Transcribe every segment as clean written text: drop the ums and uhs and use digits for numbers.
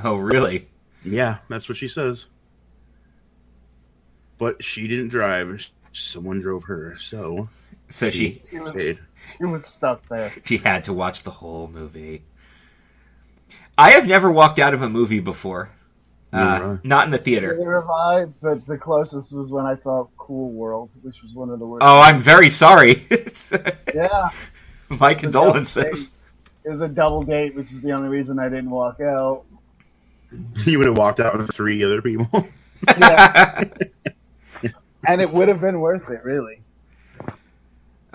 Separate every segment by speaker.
Speaker 1: Oh, really?
Speaker 2: Yeah, that's what she says. But she didn't drive. Someone drove her, so
Speaker 1: she
Speaker 2: paid.
Speaker 3: She was stuck there.
Speaker 1: She had to watch the whole movie. I have never walked out of a movie before. Not in the theater.
Speaker 3: Neither have I, but the closest was when I saw Cool World, which was one of the worst.
Speaker 1: Oh, I'm very sorry.
Speaker 3: Yeah.
Speaker 1: My condolences.
Speaker 3: It was a double date, which is the only reason I didn't walk out.
Speaker 2: You would have walked out with 3 other people.
Speaker 3: Yeah. And it would have been worth it, really.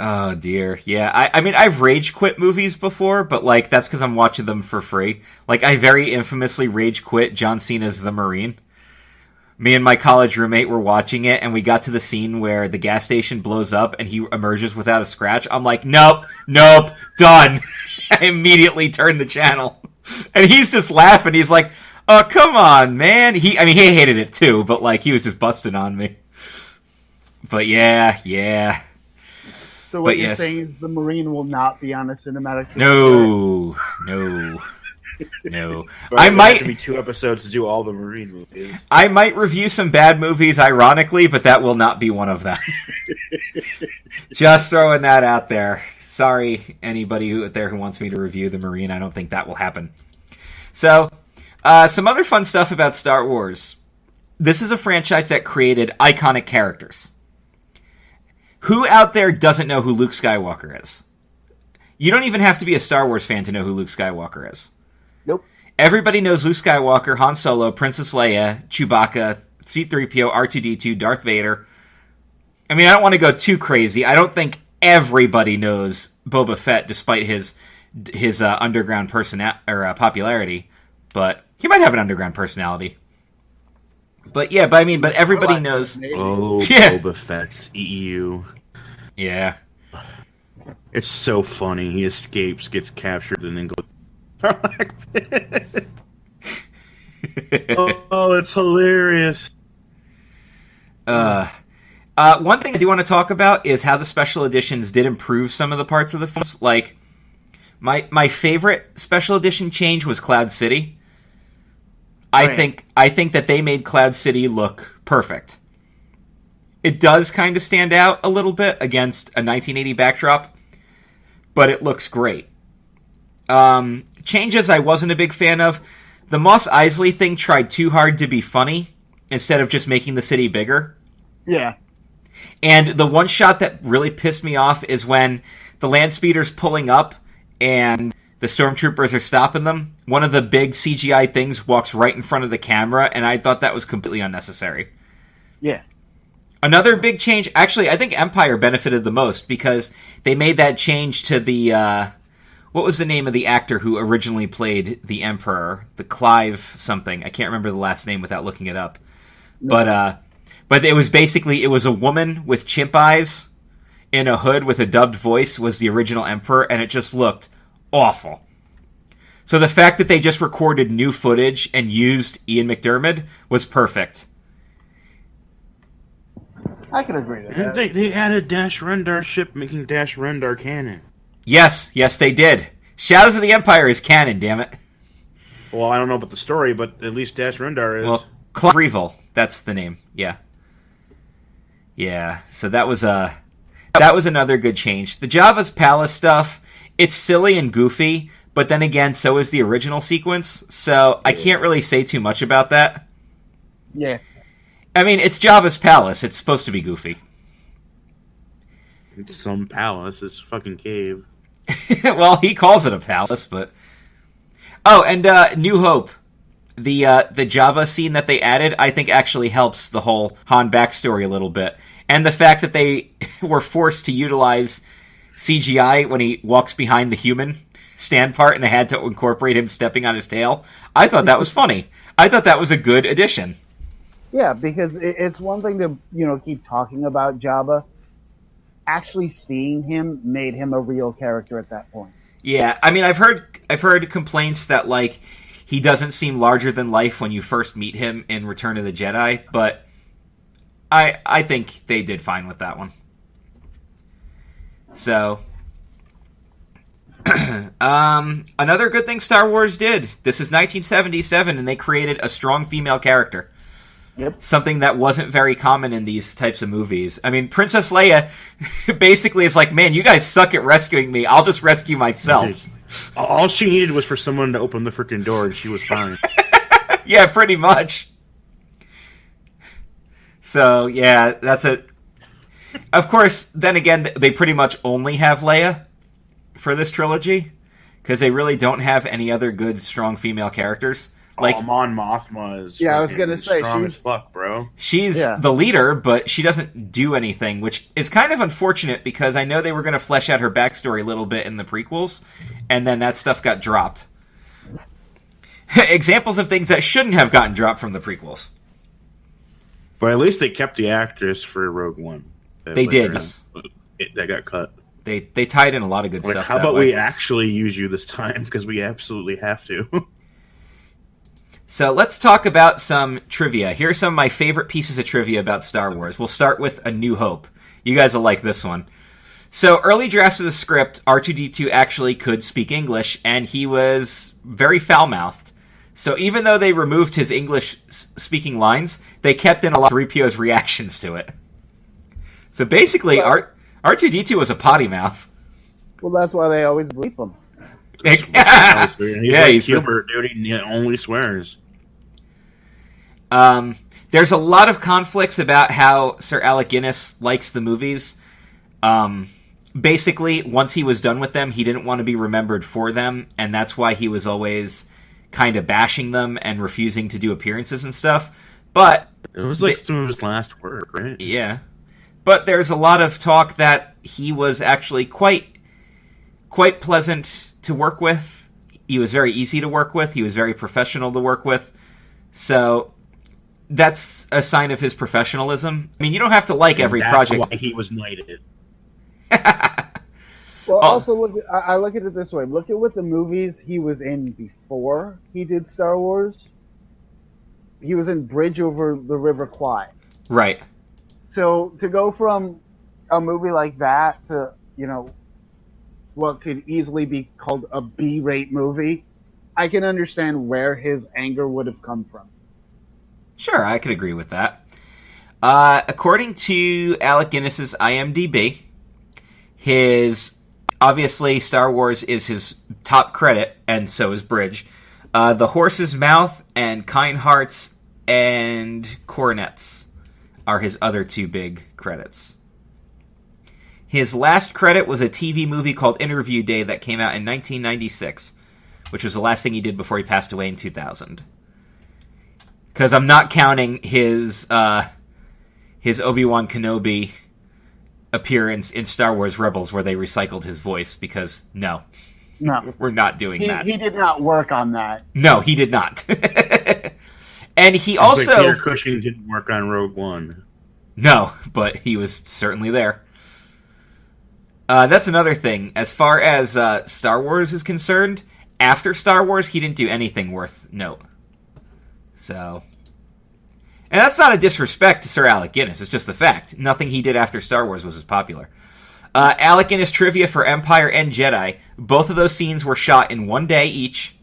Speaker 1: Oh, dear. Yeah, I mean, I've rage quit movies before, but, like, that's because I'm watching them for free. Like, I very infamously rage quit John Cena's The Marine. Me and my college roommate were watching it, and we got to the scene where the gas station blows up and he emerges without a scratch. I'm like, nope, done. I immediately turned the channel. And he's just laughing. He's like, oh, come on, man. He hated it too, but, like, he was just busting on me. But yeah.
Speaker 3: So what you're saying is the Marine will not be on a cinematic?
Speaker 1: No.
Speaker 2: I might have to be 2 episodes to do all the Marine movies.
Speaker 1: I might review some bad movies, ironically, but that will not be one of them. Just throwing that out there. Sorry, anybody out there who wants me to review the Marine. I don't think that will happen. So, some other fun stuff about Star Wars. This is a franchise that created iconic characters. Who out there doesn't know who Luke Skywalker is? You don't even have to be a Star Wars fan to know who Luke Skywalker is.
Speaker 3: Nope.
Speaker 1: Everybody knows Luke Skywalker, Han Solo, Princess Leia, Chewbacca, C-3PO, R2-D2, Darth Vader. I mean, I don't want to go too crazy. I don't think everybody knows Boba Fett, despite his underground popularity. But he might have an underground personality. But yeah, but everybody knows.
Speaker 2: Oh, yeah. Boba Fett's EU.
Speaker 1: Yeah.
Speaker 2: It's so funny. He escapes, gets captured, and then goes. Oh, it's hilarious.
Speaker 1: One thing I do want to talk about is how the special editions did improve some of the parts of the films. Like, my favorite special edition change was Cloud City. I think that they made Cloud City look perfect. It does kind of stand out a little bit against a 1980 backdrop, but it looks great. Changes I wasn't a big fan of. The Mos Eisley thing tried too hard to be funny instead of just making the city bigger.
Speaker 3: Yeah.
Speaker 1: And the one shot that really pissed me off is when the land speeder's pulling up and the stormtroopers are stopping them. One of the big CGI things walks right in front of the camera, and I thought that was completely unnecessary.
Speaker 3: Yeah.
Speaker 1: Another big change, actually, I think Empire benefited the most because they made that change to the, what was the name of the actor who originally played the Emperor? The Clive something. I can't remember the last name without looking it up. No. But it was a woman with chimp eyes in a hood with a dubbed voice was the original Emperor, and it just looked awful. So the fact that they just recorded new footage and used Ian McDiarmid was perfect.
Speaker 3: I can agree to that.
Speaker 2: They added Dash Rendar ship, making Dash Rendar canon.
Speaker 1: Yes, they did. Shadows of the Empire is canon, damn it.
Speaker 2: Well, I don't know about the story, but at least Dash Rendar is.
Speaker 1: Well, Club Kayfabe, that's the name. Yeah. So that was another good change. The Jabba's Palace stuff, it's silly and goofy, but then again, so is the original sequence, so I can't really say too much about that.
Speaker 3: Yeah.
Speaker 1: I mean, it's Jabba's Palace. It's supposed to be goofy.
Speaker 2: It's some palace. It's a fucking cave.
Speaker 1: Well, he calls it a palace, but... Oh, and New Hope. The Jabba scene that they added, I think actually helps the whole Han backstory a little bit. And the fact that they were forced to utilize CGI when he walks behind the human stand part and they had to incorporate him stepping on his tail, I thought that was funny. I thought that was a good addition.
Speaker 3: Yeah, because it's one thing to, keep talking about Jabba. Actually seeing him made him a real character at that point.
Speaker 1: Yeah, I mean, I've heard complaints that, like, he doesn't seem larger than life when you first meet him in Return of the Jedi, but I think they did fine with that one. So, Another good thing Star Wars did. This is 1977, and they created a strong female character.
Speaker 3: Yep.
Speaker 1: Something that wasn't very common in these types of movies. I mean, Princess Leia basically is like, man, you guys suck at rescuing me. I'll just rescue myself.
Speaker 2: All she needed was for someone to open the freaking door, and she was fine.
Speaker 1: Yeah, pretty much. So, yeah, that's it. Of course, then again, they pretty much only have Leia for this trilogy, because they really don't have any other good, strong female characters. Like,
Speaker 2: Mon Mothma is
Speaker 3: I was gonna say,
Speaker 2: strong as fuck, bro.
Speaker 1: She's the leader, but she doesn't do anything, which is kind of unfortunate because I know they were going to flesh out her backstory a little bit in the prequels, and then that stuff got dropped. Examples of things that shouldn't have gotten dropped from the prequels.
Speaker 2: But at least they kept the actress for Rogue One.
Speaker 1: They did.
Speaker 2: That got cut.
Speaker 1: They tied in a lot of good stuff.
Speaker 2: How about we actually use you this time, because we absolutely have to.
Speaker 1: So let's talk about some trivia. Here are some of my favorite pieces of trivia about Star Wars. We'll start with A New Hope. You guys will like this one. So early drafts of the script, R2-D2 actually could speak English, and he was very foul-mouthed. So even though they removed his English-speaking lines, they kept in a lot of 3PO's reactions to it. So basically, R2-D2 was a potty mouth.
Speaker 3: Well, that's why they always bleep him.
Speaker 2: He's like Hubert, dude. He only swears.
Speaker 1: There's a lot of conflicts about how Sir Alec Guinness likes the movies. Basically, once he was done with them, he didn't want to be remembered for them, and that's why he was always kind of bashing them and refusing to do appearances and stuff. But
Speaker 2: it was like some of his last work, right?
Speaker 1: Yeah. But there's a lot of talk that he was actually quite pleasant to work with. He was very easy to work with. He was very professional to work with. So that's a sign of his professionalism. I mean, you don't have to like every project.
Speaker 2: That's why he was knighted.
Speaker 3: Well, also, I look at it this way. Look at what the movies he was in before he did Star Wars. He was in Bridge Over the River Kwai.
Speaker 1: Right.
Speaker 3: So to go from a movie like that to, what could easily be called a B-rate movie, I can understand where his anger would have come from.
Speaker 1: Sure, I could agree with that. According to Alec Guinness's IMDb, obviously Star Wars is his top credit, and so is Bridge. The Horse's Mouth and Kind Hearts and Coronets are his other two big credits. His last credit was a TV movie called Interview Day that came out in 1996, which was the last thing he did before he passed away in 2000. Because I'm not counting his Obi-Wan Kenobi appearance in Star Wars Rebels where they recycled his voice, because no, we're not doing that.
Speaker 3: He did not work on that.
Speaker 1: No, he did not. And he also...
Speaker 2: Peter Cushing didn't work on Rogue One.
Speaker 1: No, but he was certainly there. That's another thing. As far as Star Wars is concerned, after Star Wars, he didn't do anything worth note. So... And that's not a disrespect to Sir Alec Guinness. It's just a fact. Nothing he did after Star Wars was as popular. Alec Guinness trivia for Empire and Jedi. Both of those scenes were shot in one day each,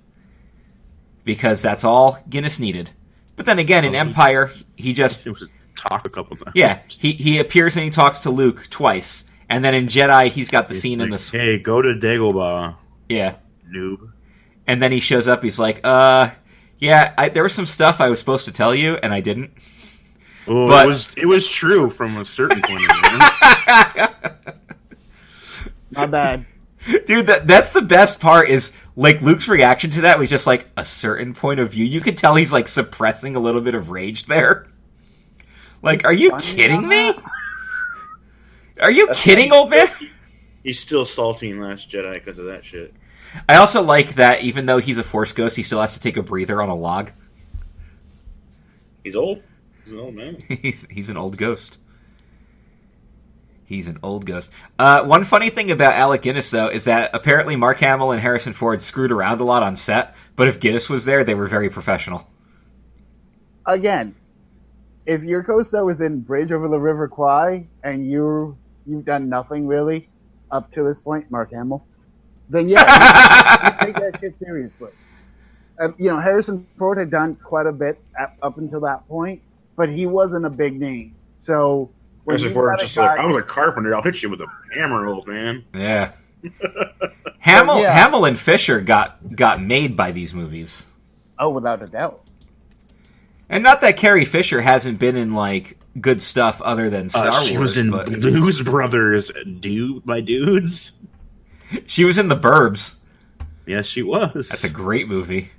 Speaker 1: because that's all Guinness needed. But then again, in Empire, he just...
Speaker 2: It was talk a couple times.
Speaker 1: Yeah, he appears and he talks to Luke twice. And then in Jedi, he's got the scene in this...
Speaker 2: Hey, go to Dagobah.
Speaker 1: Yeah.
Speaker 2: Noob.
Speaker 1: And then he shows up, he's like, yeah, there was some stuff I was supposed to tell you, and I didn't.
Speaker 2: Oh, but... it was true from a certain point of view.
Speaker 3: Not bad.
Speaker 1: Dude, that's the best part is, like, Luke's reaction to that was just, like, a certain point of view. You could tell he's, like, suppressing a little bit of rage there. Like, are you kidding me? Are you kidding, old man?
Speaker 2: He's still salty in Last Jedi because of that shit.
Speaker 1: I also like that even though he's a Force ghost, he still has to take a breather on a log.
Speaker 2: He's old. He's an old man.
Speaker 1: He's an old ghost. He's an old ghost. One funny thing about Alec Guinness, though, is that apparently Mark Hamill and Harrison Ford screwed around a lot on set, but if Guinness was there, they were very professional.
Speaker 3: Again, if your co-star was in Bridge Over the River Kwai, and you've done nothing really up to this point, Mark Hamill, then yeah, you take that shit seriously. Harrison Ford had done quite a bit up until that point, but he wasn't a big name. So when
Speaker 2: Harrison Ford was just like, I was a carpenter. I'll hit you with a hammer, old man.
Speaker 1: Yeah. Hamill and Fisher got made by these movies.
Speaker 3: Oh, without a doubt.
Speaker 1: And not that Carrie Fisher hasn't been in like good stuff other than Star Wars.
Speaker 2: She was in Blues Brothers, by dudes.
Speaker 1: She was in The Burbs.
Speaker 2: Yes, she was.
Speaker 1: That's a great movie.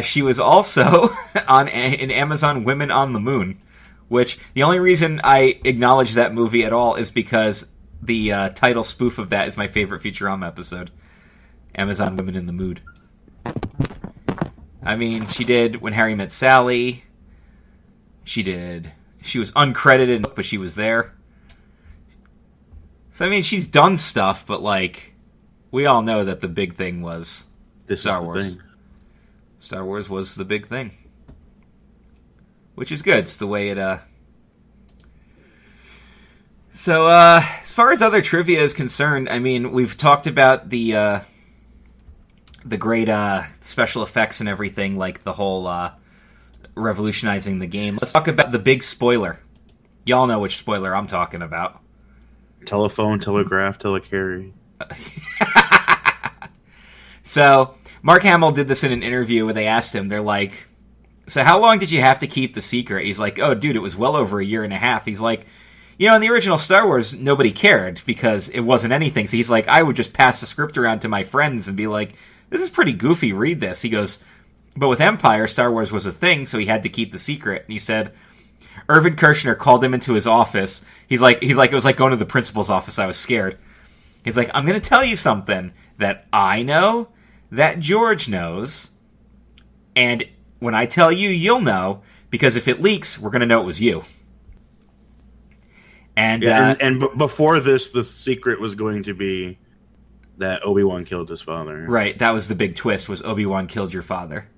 Speaker 1: She was also in Amazon Women on the Moon, which the only reason I acknowledge that movie at all is because the title spoof of that is my favorite Futurama episode, Amazon Women in the Mood. I mean, she did When Harry Met Sally. She was uncredited, but she was there. So, I mean, she's done stuff, but, like, we all know that the big thing was Star Wars. Thing. Star Wars was the big thing. Which is good. It's the way it, So, as far as other trivia is concerned, I mean, we've talked about the great special effects and everything, like the whole revolutionizing the game. Let's talk about the big spoiler. Y'all know which spoiler I'm talking about.
Speaker 2: Telephone, telegraph, telecarry.
Speaker 1: So, Mark Hamill did this in an interview where they asked him, they're like, so how long did you have to keep the secret? He's like, oh, dude, it was well over a year and a half. He's like, in the original Star Wars, nobody cared because it wasn't anything. So he's like, I would just pass the script around to my friends and be like, this is pretty goofy, read this. He goes, but with Empire, Star Wars was a thing, so he had to keep the secret. And he said, Irvin Kershner called him into his office. He's like, it was like going to the principal's office. I was scared. He's like, I'm going to tell you something that I know, that George knows, and when I tell you, you'll know, because if it leaks, we're going to know it was you. And
Speaker 2: before this, the secret was going to be that Obi-Wan killed his father.
Speaker 1: Right, that was the big twist, was Obi-Wan killed your father.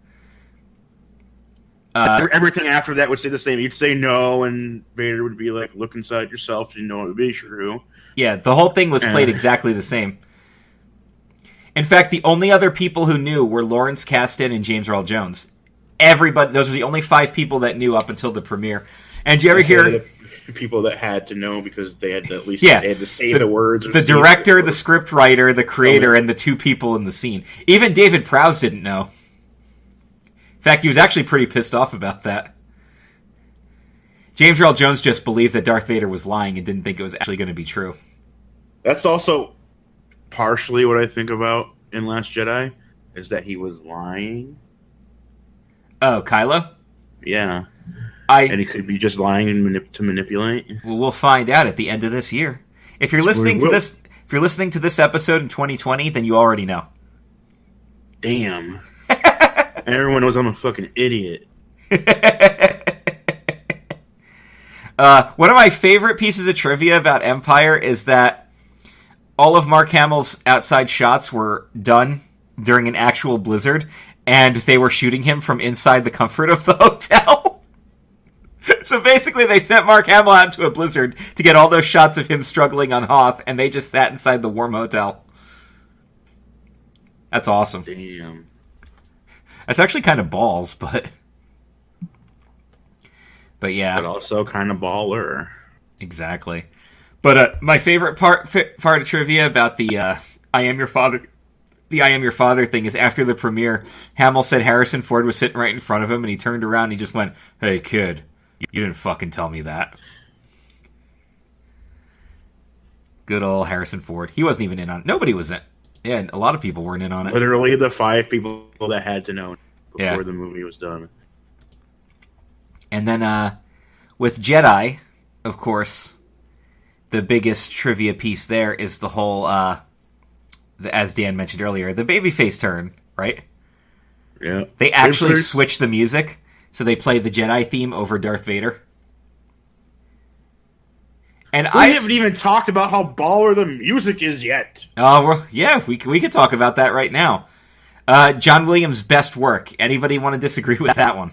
Speaker 2: Everything after that would say the same. You'd say no, and Vader would be like, look inside yourself, you know it would be true.
Speaker 1: Yeah, the whole thing was played exactly the same. In fact, the only other people who knew were Lawrence Kasdan and James Earl Jones. Everybody, those were the only 5 people that knew up until the premiere. And did you ever hear...
Speaker 2: People that had to know because they had to at least they had to say the words.
Speaker 1: The director, the script writer, the creator, and the 2 people in the scene. Even David Prowse didn't know. In fact, he was actually pretty pissed off about that. James Earl Jones just believed that Darth Vader was lying and didn't think it was actually going to be true.
Speaker 2: That's also partially what I think about in Last Jedi, is that he was lying.
Speaker 1: Oh, Kylo?
Speaker 2: Yeah. And he could be just lying to manipulate.
Speaker 1: Well, we'll find out at the end of this year. If you're listening to this episode in 2020, then you already know.
Speaker 2: Damn. Everyone knows I'm a fucking idiot.
Speaker 1: One of my favorite pieces of trivia about Empire is that all of Mark Hamill's outside shots were done during an actual blizzard, and they were shooting him from inside the comfort of the hotel. So basically, they sent Mark Hamill out into a blizzard to get all those shots of him struggling on Hoth, and they just sat inside the warm hotel. That's awesome.
Speaker 2: Damn.
Speaker 1: That's actually kind of balls, but yeah.
Speaker 2: But also kind of baller.
Speaker 1: Exactly. But my favorite part of trivia about the I Am Your Father... The I Am Your Father thing is after the premiere, Hamill said Harrison Ford was sitting right in front of him, and he turned around and he just went, "Hey, kid, you didn't fucking tell me that." Good old Harrison Ford. He wasn't even in on it. Nobody was in. Yeah, a lot of people weren't in on it.
Speaker 2: Literally the 5 people that had to know before the movie was done.
Speaker 1: And then with Jedi, of course, the biggest trivia piece there is the whole... as Dan mentioned earlier, the babyface turn, right?
Speaker 2: Yeah.
Speaker 1: They actually switched the music, so they play the Jedi theme over Darth Vader. And
Speaker 2: we haven't even talked about how baller the music is yet.
Speaker 1: Oh, well, yeah, we could talk about that right now. John Williams' best work. Anybody want to disagree with that one?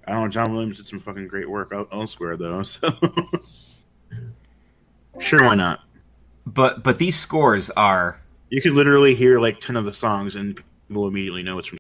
Speaker 2: I don't know, John Williams did some fucking great work elsewhere, though, so... Sure, why not?
Speaker 1: but these scores are
Speaker 2: You could literally hear like 10 of the songs and people immediately know it's from